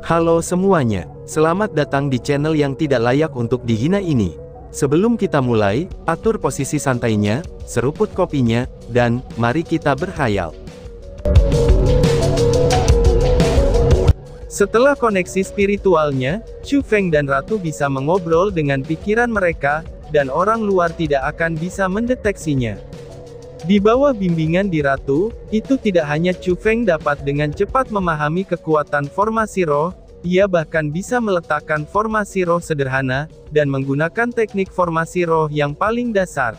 Halo semuanya, selamat datang di channel yang tidak layak untuk dihina ini. Sebelum kita mulai, atur posisi santainya, seruput kopinya, dan mari kita berkhayal. Setelah koneksi spiritualnya, Chu Feng dan Ratu bisa mengobrol dengan pikiran mereka, dan orang luar tidak akan bisa mendeteksinya. Di bawah bimbingan di Ratu, itu tidak hanya Chu Feng dapat dengan cepat memahami kekuatan formasi roh, ia bahkan bisa meletakkan formasi roh sederhana, dan menggunakan teknik formasi roh yang paling dasar.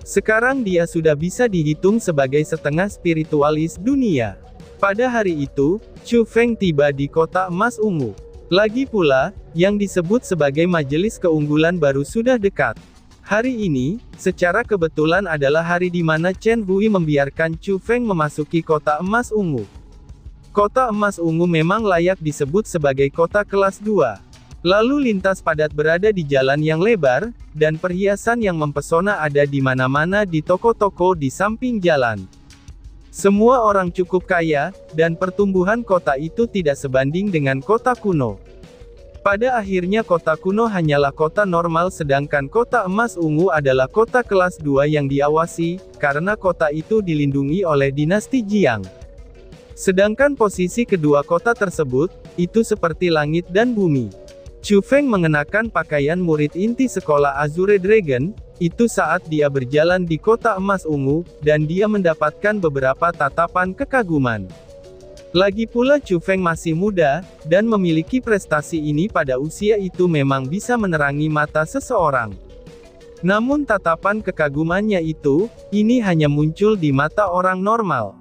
Sekarang dia sudah bisa dihitung sebagai setengah spiritualis dunia. Pada hari itu, Chu Feng tiba di kota emas ungu. Lagi pula, yang disebut sebagai majelis keunggulan baru sudah dekat. Hari ini, secara kebetulan adalah hari di mana Chen Hui membiarkan Chu Feng memasuki kota emas ungu. Kota emas ungu memang layak disebut sebagai kota kelas 2. Lalu lintas padat berada di jalan yang lebar, dan perhiasan yang mempesona ada di mana-mana di toko-toko di samping jalan. Semua orang cukup kaya, dan pertumbuhan kota itu tidak sebanding dengan kota kuno. Pada akhirnya kota kuno hanyalah kota normal sedangkan kota emas ungu adalah kota kelas 2 yang diawasi, karena kota itu dilindungi oleh dinasti Jiang. Sedangkan posisi kedua kota tersebut, itu seperti langit dan bumi. Chu Feng mengenakan pakaian murid inti sekolah Azure Dragon, itu saat dia berjalan di kota emas ungu, dan dia mendapatkan beberapa tatapan kekaguman. Lagi pula Chu Feng masih muda, dan memiliki prestasi ini pada usia itu memang bisa menerangi mata seseorang. Namun tatapan kekagumannya itu, ini hanya muncul di mata orang normal.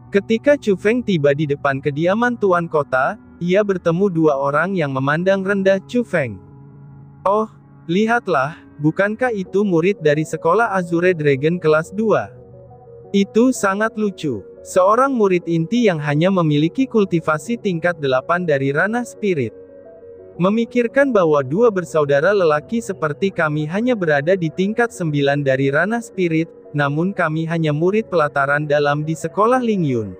Ketika Chu Feng tiba di depan kediaman Tuan Kota, ia bertemu dua orang yang memandang rendah Chu Feng. Oh, lihatlah, bukankah itu murid dari sekolah Azure Dragon kelas 2? Itu sangat lucu. Seorang murid inti yang hanya memiliki kultivasi tingkat 8 dari ranah spirit. Memikirkan bahwa dua bersaudara lelaki seperti kami hanya berada di tingkat 9 dari ranah spirit, namun kami hanya murid pelataran dalam di sekolah Lingyun.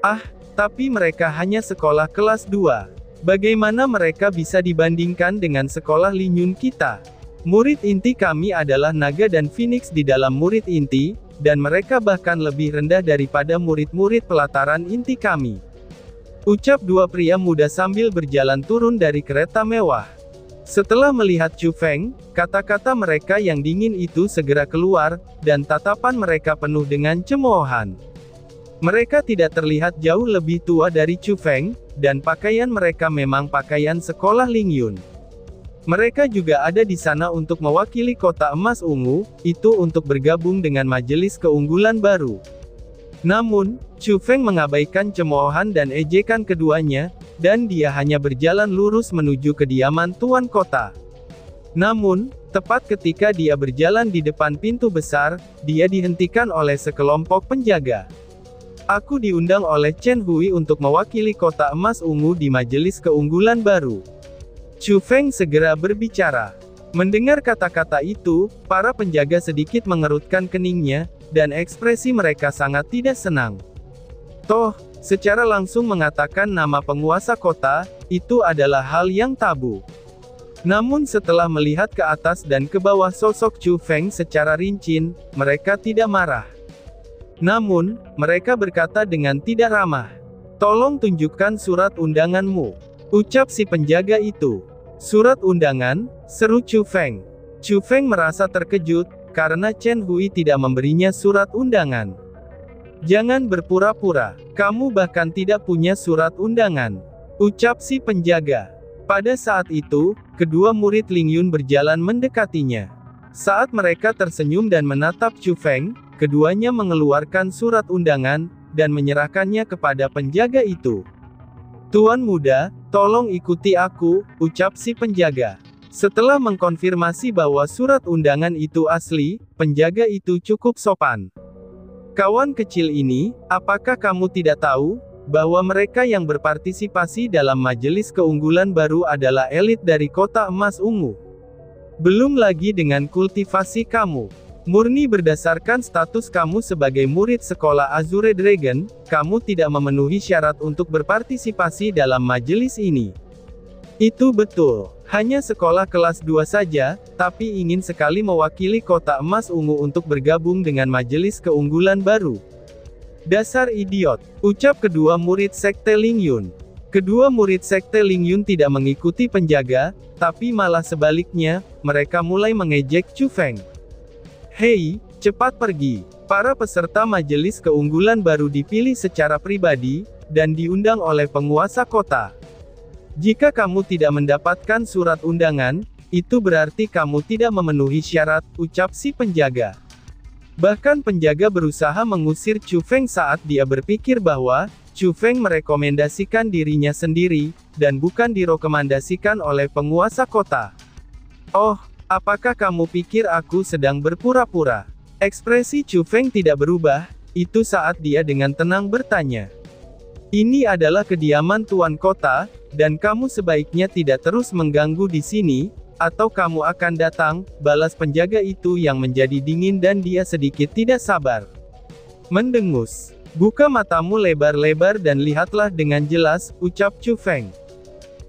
Ah, tapi mereka hanya sekolah kelas 2. Bagaimana mereka bisa dibandingkan dengan sekolah Lingyun kita? Murid inti kami adalah naga dan phoenix di dalam murid inti, dan mereka bahkan lebih rendah daripada murid-murid pelataran inti kami. Ucap dua pria muda sambil berjalan turun dari kereta mewah. Setelah melihat Chu Feng, kata-kata mereka yang dingin itu segera keluar, dan tatapan mereka penuh dengan cemoohan. Mereka tidak terlihat jauh lebih tua dari Chu Feng, dan pakaian mereka memang pakaian sekolah Lingyun. Mereka juga ada di sana untuk mewakili kota emas ungu, itu untuk bergabung dengan majelis keunggulan baru. Namun, Chu Feng mengabaikan cemoohan dan ejekan keduanya, dan dia hanya berjalan lurus menuju kediaman Tuan Kota. Namun, tepat ketika dia berjalan di depan pintu besar, dia dihentikan oleh sekelompok penjaga. Aku diundang oleh Chen Hui untuk mewakili kota emas ungu di majelis keunggulan baru. Chu Feng segera berbicara. Mendengar kata-kata itu, para penjaga sedikit mengerutkan keningnya, dan ekspresi mereka sangat tidak senang. Toh, secara langsung mengatakan nama penguasa kota, itu adalah hal yang tabu. Namun setelah melihat ke atas dan ke bawah sosok Chu Feng secara rinci, mereka tidak marah. Namun, mereka berkata dengan tidak ramah. Tolong tunjukkan surat undanganmu. Ucap si penjaga itu. Surat undangan, seru Chu Feng. Chu Feng merasa terkejut, karena Chen Hui tidak memberinya surat undangan. Jangan berpura-pura, kamu bahkan tidak punya surat undangan. Ucap si penjaga. Pada saat itu, kedua murid Lingyun berjalan mendekatinya. Saat mereka tersenyum dan menatap Chu Feng, keduanya mengeluarkan surat undangan, dan menyerahkannya kepada penjaga itu. Tuan muda, tolong ikuti aku, ucap si penjaga. Setelah mengkonfirmasi bahwa surat undangan itu asli, penjaga itu cukup sopan. Kawan kecil ini, apakah kamu tidak tahu, bahwa mereka yang berpartisipasi dalam majelis keunggulan baru adalah elit dari kota emas ungu? Belum lagi dengan kultivasi kamu. Murni berdasarkan status kamu sebagai murid sekolah Azure Dragon, kamu tidak memenuhi syarat untuk berpartisipasi dalam majelis ini. Itu betul. Hanya sekolah kelas 2 saja, tapi ingin sekali mewakili kota emas ungu untuk bergabung dengan majelis keunggulan baru. Dasar idiot, ucap kedua murid sekte Lingyun. Kedua murid sekte Lingyun tidak mengikuti penjaga, tapi malah sebaliknya, mereka mulai mengejek Chu Feng. Hei, cepat pergi. Para peserta majelis keunggulan baru dipilih secara pribadi, dan diundang oleh penguasa kota. Jika kamu tidak mendapatkan surat undangan, itu berarti kamu tidak memenuhi syarat, ucap si penjaga. Bahkan penjaga berusaha mengusir Chu Feng saat dia berpikir bahwa Chu Feng merekomendasikan dirinya sendiri, dan bukan direkomendasikan oleh penguasa kota. Oh, apakah kamu pikir aku sedang berpura-pura? Ekspresi Chu Feng tidak berubah, itu saat dia dengan tenang bertanya. Ini adalah kediaman tuan kota, dan kamu sebaiknya tidak terus mengganggu di sini, atau kamu akan datang, balas penjaga itu yang menjadi dingin dan dia sedikit tidak sabar. Mendengus. Buka matamu lebar-lebar dan lihatlah dengan jelas, ucap Chu Feng.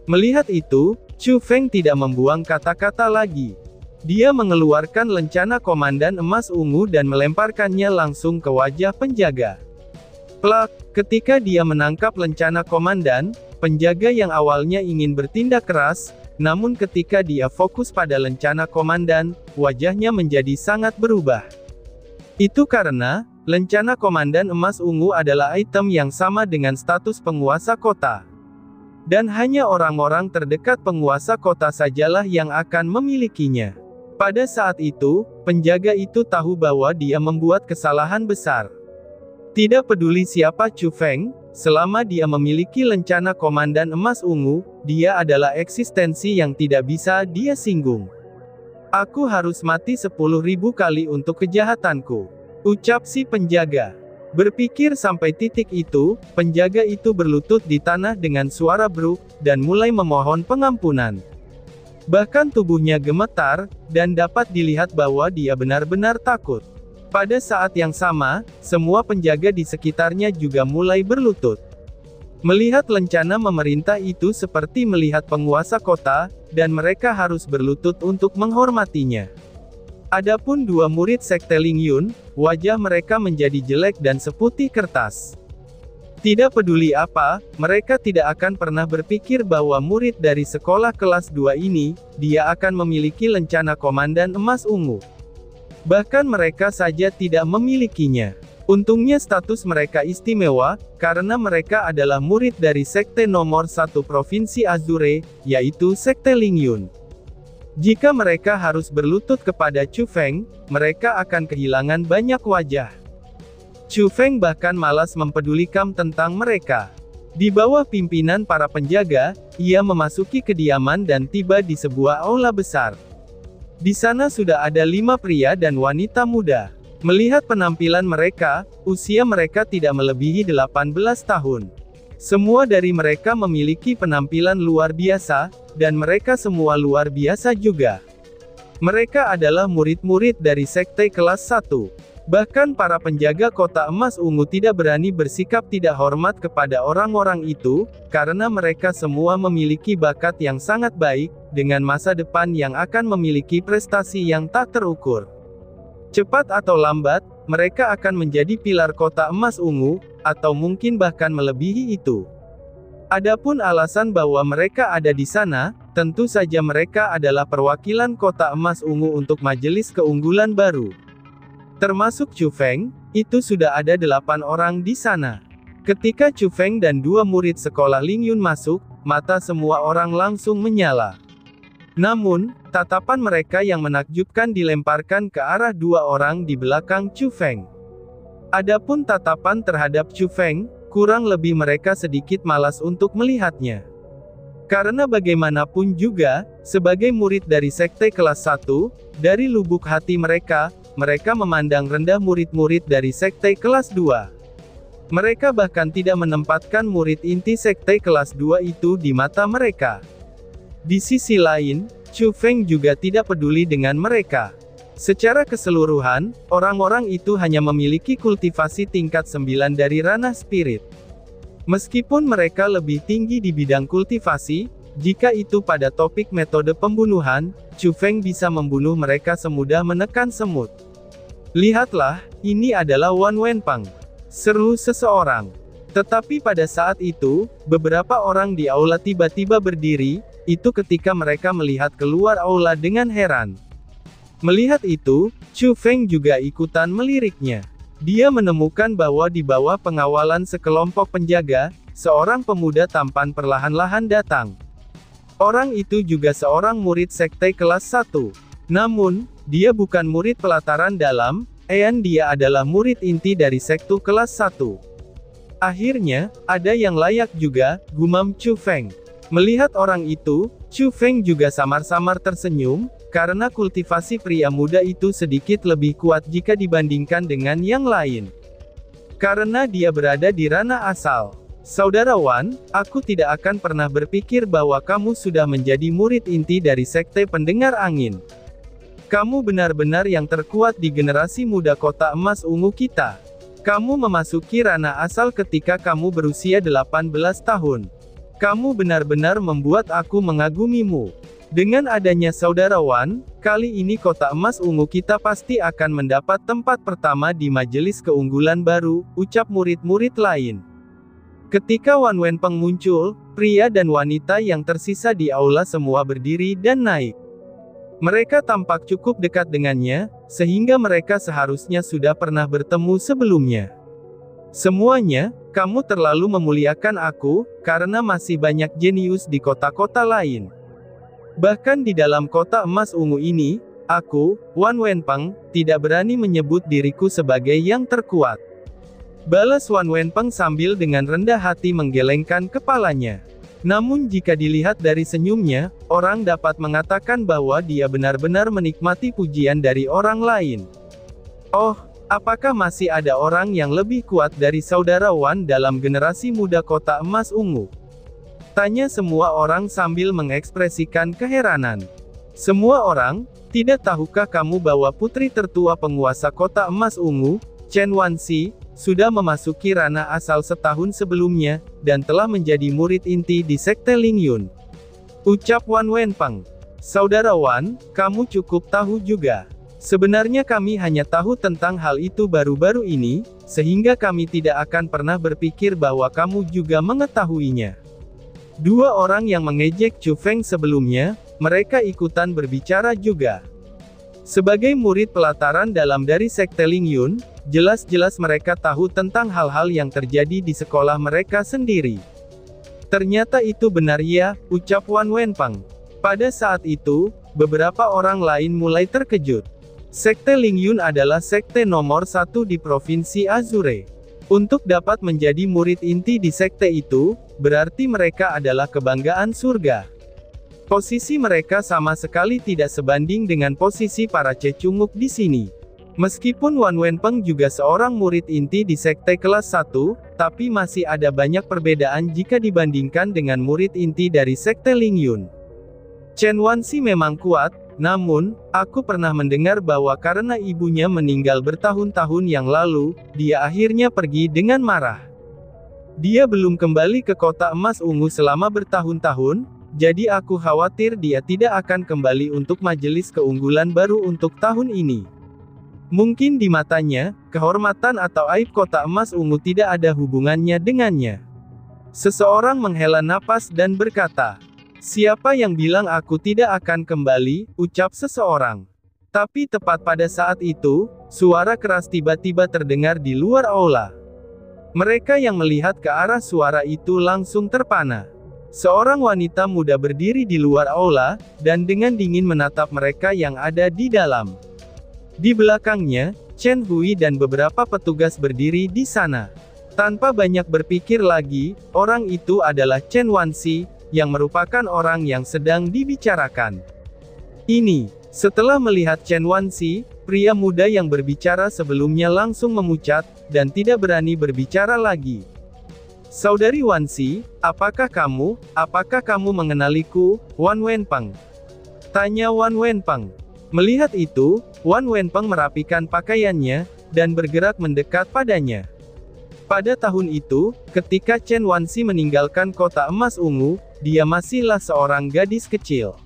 Melihat itu, Chu Feng tidak membuang kata-kata lagi. Dia mengeluarkan lencana komandan emas ungu dan melemparkannya langsung ke wajah penjaga. Plak, ketika dia menangkap lencana komandan, penjaga yang awalnya ingin bertindak keras, namun ketika dia fokus pada lencana komandan, wajahnya menjadi sangat berubah. Itu karena, lencana komandan emas ungu adalah item yang sama dengan status penguasa kota. Dan hanya orang-orang terdekat penguasa kota sajalah yang akan memilikinya. Pada saat itu, penjaga itu tahu bahwa dia membuat kesalahan besar. Tidak peduli siapa Chu Feng, selama dia memiliki lencana komandan emas ungu, dia adalah eksistensi yang tidak bisa dia singgung. Aku harus mati 10.000 kali untuk kejahatanku, ucap si penjaga. Berpikir sampai titik itu, penjaga itu berlutut di tanah dengan suara bruk, dan mulai memohon pengampunan. Bahkan tubuhnya gemetar, dan dapat dilihat bahwa dia benar-benar takut. Pada saat yang sama, semua penjaga di sekitarnya juga mulai berlutut. Melihat lencana memerintah itu seperti melihat penguasa kota, dan mereka harus berlutut untuk menghormatinya. Adapun dua murid sekte Lingyun, wajah mereka menjadi jelek dan seputih kertas. Tidak peduli apa, mereka tidak akan pernah berpikir bahwa murid dari sekolah kelas 2 ini, dia akan memiliki lencana komandan emas ungu. Bahkan mereka saja tidak memilikinya. Untungnya status mereka istimewa, karena mereka adalah murid dari sekte nomor 1 Provinsi Azure, yaitu sekte Lingyun. Jika mereka harus berlutut kepada Chu Feng, mereka akan kehilangan banyak wajah. Chu Feng bahkan malas mempedulikan tentang mereka. Di bawah pimpinan para penjaga, ia memasuki kediaman dan tiba di sebuah aula besar. Di sana sudah ada 5 pria dan wanita muda. Melihat penampilan mereka, usia mereka tidak melebihi 18 tahun. Semua dari mereka memiliki penampilan luar biasa, dan mereka semua luar biasa juga. Mereka adalah murid-murid dari sekte kelas 1. Bahkan para penjaga kota emas ungu tidak berani bersikap tidak hormat kepada orang-orang itu, karena mereka semua memiliki bakat yang sangat baik, dengan masa depan yang akan memiliki prestasi yang tak terukur. Cepat atau lambat, mereka akan menjadi pilar kota emas ungu, atau mungkin bahkan melebihi itu. Adapun alasan bahwa mereka ada di sana, tentu saja mereka adalah perwakilan kota emas ungu untuk majelis keunggulan baru. Termasuk Chu Feng, itu sudah ada 8 orang di sana. Ketika Chu Feng dan 2 murid sekolah Lingyun masuk, mata semua orang langsung menyala. Namun, tatapan mereka yang menakjubkan dilemparkan ke arah 2 orang di belakang Chu Feng. Adapun tatapan terhadap Chu Feng, kurang lebih mereka sedikit malas untuk melihatnya. Karena bagaimanapun juga, sebagai murid dari sekte kelas 1, dari lubuk hati mereka memandang rendah murid-murid dari sekte kelas 2. Mereka bahkan tidak menempatkan murid inti sekte kelas 2 itu di mata mereka. Di sisi lain, Chu Feng juga tidak peduli dengan mereka. Secara keseluruhan, orang-orang itu hanya memiliki kultivasi tingkat 9 dari ranah spirit. Meskipun mereka lebih tinggi di bidang kultivasi, jika itu pada topik metode pembunuhan, Chu Feng bisa membunuh mereka semudah menekan semut. Lihatlah, ini adalah Wan Wenpeng, seru seseorang. Tetapi pada saat itu, beberapa orang di aula tiba-tiba berdiri, itu ketika mereka melihat keluar aula dengan heran. Melihat itu, Chu Feng juga ikutan meliriknya. Dia menemukan bahwa di bawah pengawalan sekelompok penjaga, seorang pemuda tampan perlahan-lahan datang. Orang itu juga seorang murid sekte kelas 1. Namun, dia bukan murid pelataran dalam, dia adalah murid inti dari sekte kelas 1. Akhirnya, ada yang layak juga, gumam Chu Feng. Melihat orang itu, Chu Feng juga samar-samar tersenyum, karena kultivasi pria muda itu sedikit lebih kuat jika dibandingkan dengan yang lain. Karena dia berada di ranah asal. Saudara Wan, aku tidak akan pernah berpikir bahwa kamu sudah menjadi murid inti dari sekte pendengar angin. Kamu benar-benar yang terkuat di generasi muda kota emas ungu kita. Kamu memasuki ranah asal ketika kamu berusia 18 tahun. Kamu benar-benar membuat aku mengagumimu. Dengan adanya Saudara Wan, kali ini kota emas ungu kita pasti akan mendapat tempat pertama di majelis keunggulan baru, ucap murid-murid lain. Ketika Wan Wenpeng muncul, pria dan wanita yang tersisa di aula semua berdiri dan naik. Mereka tampak cukup dekat dengannya, sehingga mereka seharusnya sudah pernah bertemu sebelumnya. Semuanya, kamu terlalu memuliakan aku, karena masih banyak jenius di kota-kota lain. Bahkan di dalam kota emas ungu ini, aku, Wan Wenpeng, tidak berani menyebut diriku sebagai yang terkuat. Balas Wan Wenpeng sambil dengan rendah hati menggelengkan kepalanya. Namun jika dilihat dari senyumnya, orang dapat mengatakan bahwa dia benar-benar menikmati pujian dari orang lain. Oh, apakah masih ada orang yang lebih kuat dari Saudara Wan dalam generasi muda kota emas ungu? Tanya semua orang sambil mengekspresikan keheranan. Semua orang, tidak tahukah kamu bahwa putri tertua penguasa kota emas ungu, Chen Wanxi, sudah memasuki ranah asal setahun sebelumnya, dan telah menjadi murid inti di sekte Lingyun. Ucap Wan Wenpeng. Saudara Wan, kamu cukup tahu juga. Sebenarnya kami hanya tahu tentang hal itu baru-baru ini, sehingga kami tidak akan pernah berpikir bahwa kamu juga mengetahuinya. Dua orang yang mengejek Chu Feng sebelumnya, mereka ikutan berbicara juga. Sebagai murid pelataran dalam dari sekte Lingyun, jelas-jelas mereka tahu tentang hal-hal yang terjadi di sekolah mereka sendiri. Ternyata itu benar ya, ucap Wan Wenpeng. Pada saat itu, beberapa orang lain mulai terkejut. Sekte Lingyun adalah sekte nomor 1 di Provinsi Azure. Untuk dapat menjadi murid inti di sekte itu, berarti mereka adalah kebanggaan surga. Posisi mereka sama sekali tidak sebanding dengan posisi para cecunguk di sini. Meskipun Wan Wenpeng juga seorang murid inti di sekte kelas 1, tapi masih ada banyak perbedaan jika dibandingkan dengan murid inti dari sekte Lingyun. Chen Wanxi memang kuat, namun, aku pernah mendengar bahwa karena ibunya meninggal bertahun-tahun yang lalu, dia akhirnya pergi dengan marah. Dia belum kembali ke kota emas ungu selama bertahun-tahun, jadi aku khawatir dia tidak akan kembali untuk majelis keunggulan baru untuk tahun ini. Mungkin di matanya, kehormatan atau aib kota emas ungu tidak ada hubungannya dengannya. Seseorang menghela napas dan berkata, "Siapa yang bilang aku tidak akan kembali?" ucap seseorang. Tapi tepat pada saat itu, suara keras tiba-tiba terdengar di luar aula. Mereka yang melihat ke arah suara itu langsung terpana. Seorang wanita muda berdiri di luar aula, dan dengan dingin menatap mereka yang ada di dalam. Di belakangnya, Chen Hui dan beberapa petugas berdiri di sana. Tanpa banyak berpikir lagi, orang itu adalah Chen Wanxi, yang merupakan orang yang sedang dibicarakan. Ini, setelah melihat Chen Wanxi, pria muda yang berbicara sebelumnya langsung memucat, dan tidak berani berbicara lagi. "Saudari Wanxi, apakah kamu mengenaliku, Wan Wenpeng?" tanya Wan Wenpeng. Melihat itu, Wan Wenpeng merapikan pakaiannya, dan bergerak mendekat padanya. Pada tahun itu, ketika Chen Wanxi meninggalkan kota emas ungu, dia masihlah seorang gadis kecil.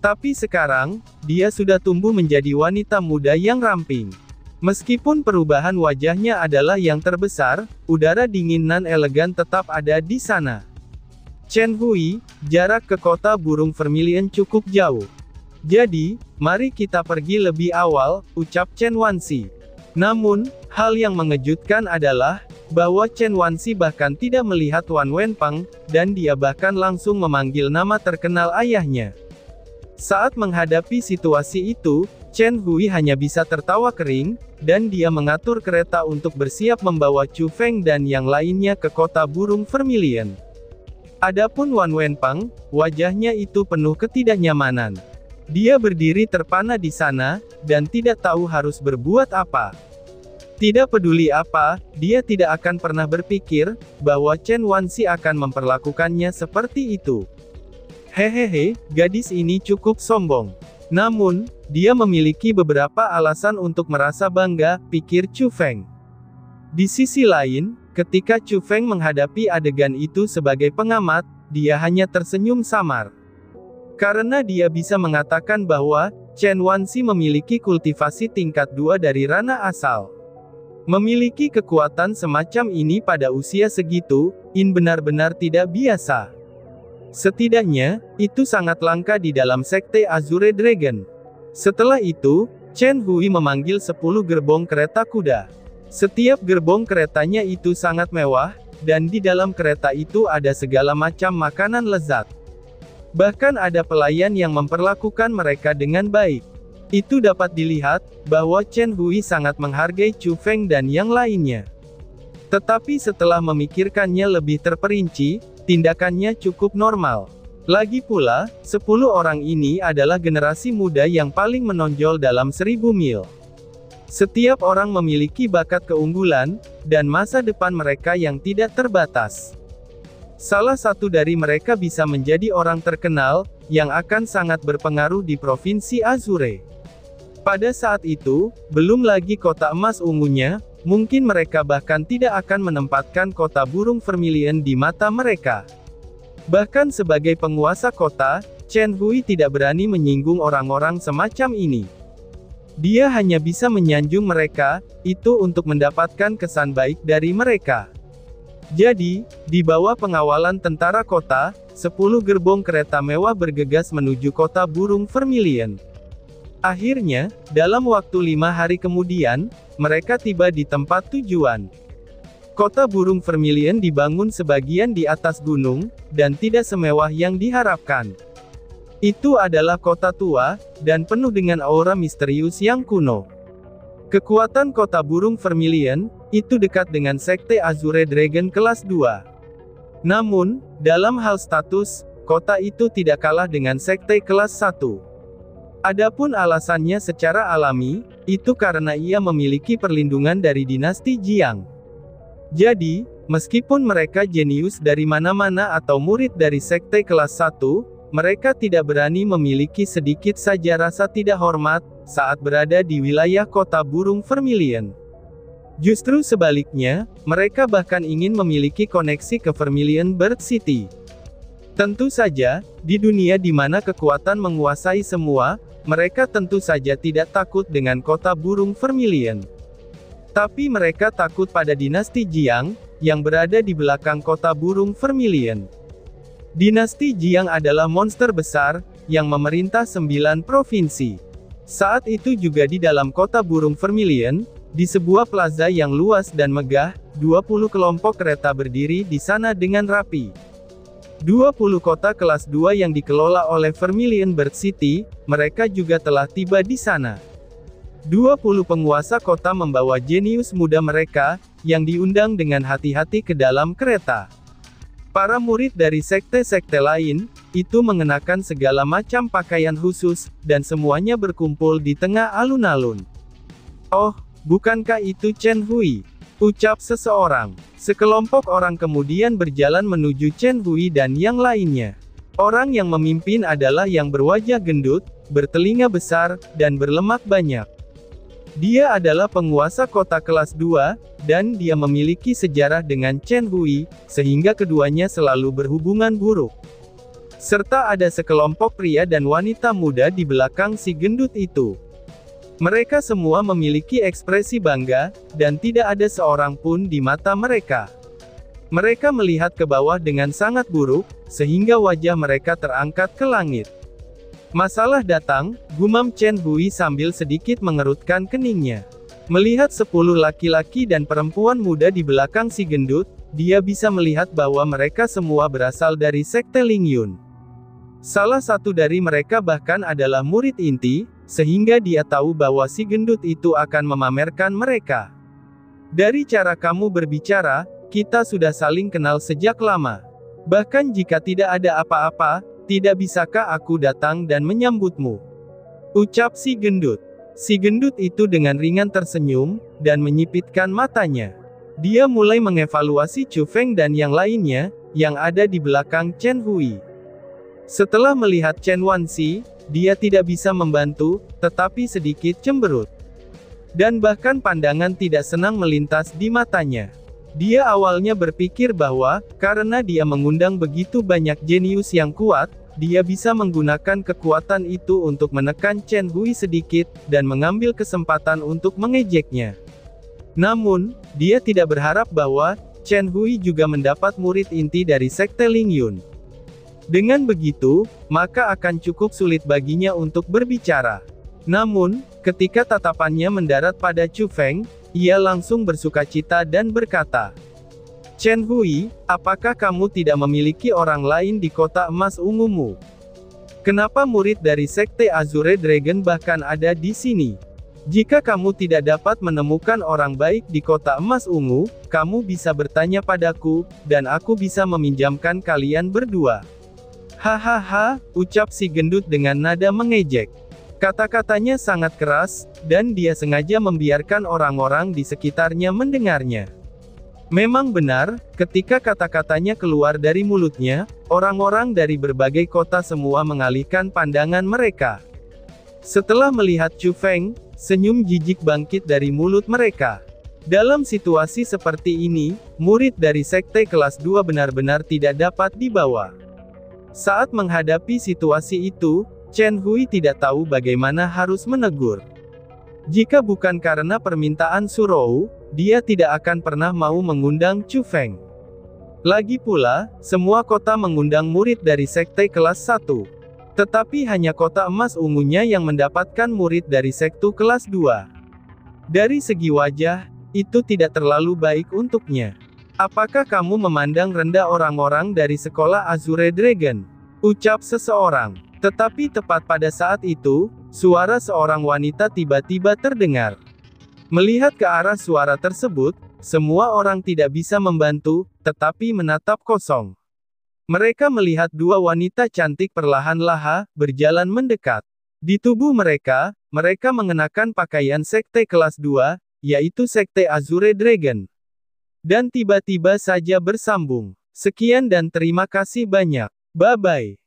Tapi sekarang, dia sudah tumbuh menjadi wanita muda yang ramping. Meskipun perubahan wajahnya adalah yang terbesar, udara dingin nan elegan tetap ada di sana. Chen Hui, jarak ke kota burung Vermilion cukup jauh. Jadi, mari kita pergi lebih awal, ucap Chen Wanxi. Namun, hal yang mengejutkan adalah, bahwa Chen Wanxi bahkan tidak melihat Wan Wenpeng, dan dia bahkan langsung memanggil nama terkenal ayahnya. Saat menghadapi situasi itu, Chen Hui hanya bisa tertawa kering, dan dia mengatur kereta untuk bersiap membawa Chu Feng dan yang lainnya ke kota burung Vermilion. Adapun Wan Wenpeng, wajahnya itu penuh ketidaknyamanan. Dia berdiri terpana di sana, dan tidak tahu harus berbuat apa. Tidak peduli apa, dia tidak akan pernah berpikir, bahwa Chen Wanxi akan memperlakukannya seperti itu. Hehehe, gadis ini cukup sombong. Namun, dia memiliki beberapa alasan untuk merasa bangga, pikir Chu Feng. Di sisi lain, ketika Chu Feng menghadapi adegan itu sebagai pengamat, dia hanya tersenyum samar. Karena dia bisa mengatakan bahwa, Chen Wanxi memiliki kultivasi tingkat 2 dari ranah asal. Memiliki kekuatan semacam ini pada usia segitu, benar-benar tidak biasa. Setidaknya, itu sangat langka di dalam sekte Azure Dragon. Setelah itu, Chen Hui memanggil 10 gerbong kereta kuda. Setiap gerbong keretanya itu sangat mewah, dan di dalam kereta itu ada segala macam makanan lezat. Bahkan ada pelayan yang memperlakukan mereka dengan baik. Itu dapat dilihat, bahwa Chen Hui sangat menghargai Chu Feng dan yang lainnya. Tetapi setelah memikirkannya lebih terperinci, tindakannya cukup normal. Lagi pula, 10 orang ini adalah generasi muda yang paling menonjol dalam 1000 mil. Setiap orang memiliki bakat keunggulan, dan masa depan mereka yang tidak terbatas. Salah satu dari mereka bisa menjadi orang terkenal, yang akan sangat berpengaruh di Provinsi Azure. Pada saat itu, belum lagi kota emas ungunya, mungkin mereka bahkan tidak akan menempatkan kota burung Vermilion di mata mereka. Bahkan sebagai penguasa kota, Chen Hui tidak berani menyinggung orang-orang semacam ini. Dia hanya bisa menyanjung mereka, itu untuk mendapatkan kesan baik dari mereka. Jadi, di bawah pengawalan tentara kota, 10 gerbong kereta mewah bergegas menuju kota burung Vermilion. Akhirnya, dalam waktu 5 hari kemudian, mereka tiba di tempat tujuan. Kota burung Vermilion dibangun sebagian di atas gunung, dan tidak semewah yang diharapkan. Itu adalah kota tua, dan penuh dengan aura misterius yang kuno. Kekuatan kota burung Vermilion, itu dekat dengan sekte Azure Dragon kelas 2. Namun, dalam hal status, kota itu tidak kalah dengan sekte kelas 1. Adapun alasannya secara alami, itu karena ia memiliki perlindungan dari dinasti Jiang. Jadi, meskipun mereka jenius dari mana-mana atau murid dari sekte kelas 1, mereka tidak berani memiliki sedikit saja rasa tidak hormat, saat berada di wilayah kota burung Vermilion. Justru sebaliknya, mereka bahkan ingin memiliki koneksi ke Vermilion Bird City. Tentu saja, di dunia di mana kekuatan menguasai semua, mereka tentu saja tidak takut dengan kota burung Vermilion. Tapi mereka takut pada dinasti Jiang, yang berada di belakang kota burung Vermilion. Dinasti Jiang adalah monster besar, yang memerintah 9 provinsi. Saat itu juga di dalam kota burung Vermilion, di sebuah plaza yang luas dan megah, 20 kelompok kereta berdiri di sana dengan rapi. 20 kota kelas 2 yang dikelola oleh Vermilion Bird City, mereka juga telah tiba di sana. 20 penguasa kota membawa jenius muda mereka, yang diundang dengan hati-hati ke dalam kereta. Para murid dari sekte-sekte lain, itu mengenakan segala macam pakaian khusus, dan semuanya berkumpul di tengah alun-alun. "Oh, bukankah itu Chen Hui?" ucap seseorang. Sekelompok orang kemudian berjalan menuju Chen Hui dan yang lainnya. Orang yang memimpin adalah yang berwajah gendut, bertelinga besar, dan berlemak banyak. Dia adalah penguasa kota kelas 2, dan dia memiliki sejarah dengan Chen Hui, sehingga keduanya selalu berhubungan buruk. Serta ada sekelompok pria dan wanita muda di belakang si gendut itu. Mereka semua memiliki ekspresi bangga, dan tidak ada seorang pun di mata mereka. Mereka melihat ke bawah dengan sangat buruk, sehingga wajah mereka terangkat ke langit. Masalah datang, gumam Chen Hui sambil sedikit mengerutkan keningnya. Melihat 10 laki-laki dan perempuan muda di belakang si gendut, dia bisa melihat bahwa mereka semua berasal dari sekte Ling Yun. Salah satu dari mereka bahkan adalah murid inti, sehingga dia tahu bahwa si gendut itu akan memamerkan mereka. Dari cara kamu berbicara, kita sudah saling kenal sejak lama. Bahkan jika tidak ada apa-apa, tidak bisakah aku datang dan menyambutmu? Ucap si gendut. Si gendut itu dengan ringan tersenyum, dan menyipitkan matanya. Dia mulai mengevaluasi Chu Feng dan yang lainnya, yang ada di belakang Chen Hui. Setelah melihat Chen Wanxi, dia tidak bisa membantu, tetapi sedikit cemberut. Dan bahkan pandangan tidak senang melintas di matanya. Dia awalnya berpikir bahwa, karena dia mengundang begitu banyak jenius yang kuat, dia bisa menggunakan kekuatan itu untuk menekan Chen Hui sedikit, dan mengambil kesempatan untuk mengejeknya. Namun, dia tidak berharap bahwa, Chen Hui juga mendapat murid inti dari sekte Ling Yun. Dengan begitu, maka akan cukup sulit baginya untuk berbicara. Namun, ketika tatapannya mendarat pada Chu Feng, ia langsung bersukacita dan berkata, Chen Hui, apakah kamu tidak memiliki orang lain di kota emas ungumu? Kenapa murid dari sekte Azure Dragon bahkan ada di sini? Jika kamu tidak dapat menemukan orang baik di kota emas ungu, kamu bisa bertanya padaku, dan aku bisa meminjamkan kalian berdua. Hahaha, ucap si gendut dengan nada mengejek. Kata-katanya sangat keras, dan dia sengaja membiarkan orang-orang di sekitarnya mendengarnya. Memang benar, ketika kata-katanya keluar dari mulutnya, orang-orang dari berbagai kota semua mengalihkan pandangan mereka. Setelah melihat Chu Feng, senyum jijik bangkit dari mulut mereka. Dalam situasi seperti ini, murid dari sekte kelas 2 benar-benar tidak dapat dibawa. Saat menghadapi situasi itu, Chen Hui tidak tahu bagaimana harus menegur. Jika bukan karena permintaan Surou, dia tidak akan pernah mau mengundang Chu Feng. Lagi pula, semua kota mengundang murid dari sekte kelas 1. Tetapi hanya kota emas ungunya yang mendapatkan murid dari sekte kelas 2. Dari segi wajah, itu tidak terlalu baik untuknya. Apakah kamu memandang rendah orang-orang dari sekolah Azure Dragon? Ucap seseorang. Tetapi tepat pada saat itu, suara seorang wanita tiba-tiba terdengar. Melihat ke arah suara tersebut, semua orang tidak bisa membantu, tetapi menatap kosong. Mereka melihat dua wanita cantik perlahan-lahan berjalan mendekat. Di tubuh mereka, mereka mengenakan pakaian sekte kelas 2, yaitu sekte Azure Dragon. Dan tiba-tiba saja bersambung. Sekian dan terima kasih banyak. Bye-bye.